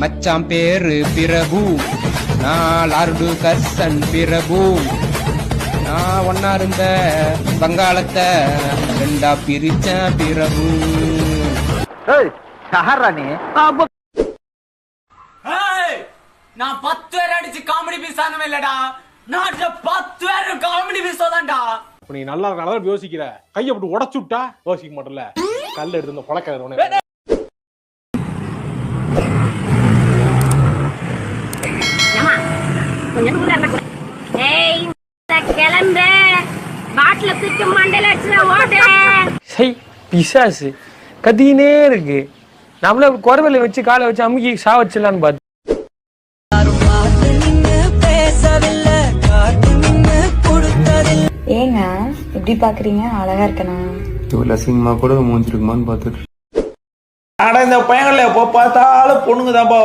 மச்சான் பேரு பிரபு, நான் லார்டு கர்சன் பிரபு. நான் ஒன்னா இருந்த வங்காளத்தை ரெண்டா பிரிச்ச பிரபு. நான் 10 பேர் அடிச்சு காமெடி பீஸ் ஆனவே இல்லடா. நாட்டுல 10 பேர் காமெடி பீஸ் தான்டா. நீ நல்லா இருக்கானதான் யோசிக்கிற. கையை போட்டு உடச்சு விட்டா யோசிக்க மாட்டல. கல் எடுத்து இந்த புழக்க பிசாசு கத்தினே இருக்கு. நம்மள குறவலை வச்சு காலை வச்சு அமுக்கி சா வச்சிடலான்னு பார்த்து ஏங்க எப்படி பாக்குறீங்க? அழகா இருக்கனா? இவ்வளவு அசிங்கமா கூட மூஞ்சிருக்குமான்னு பார்த்துட்டு ஆனா இந்த பையன்களை எப்போ பார்த்தாலும் பொண்ணுங்க தான்ப்பா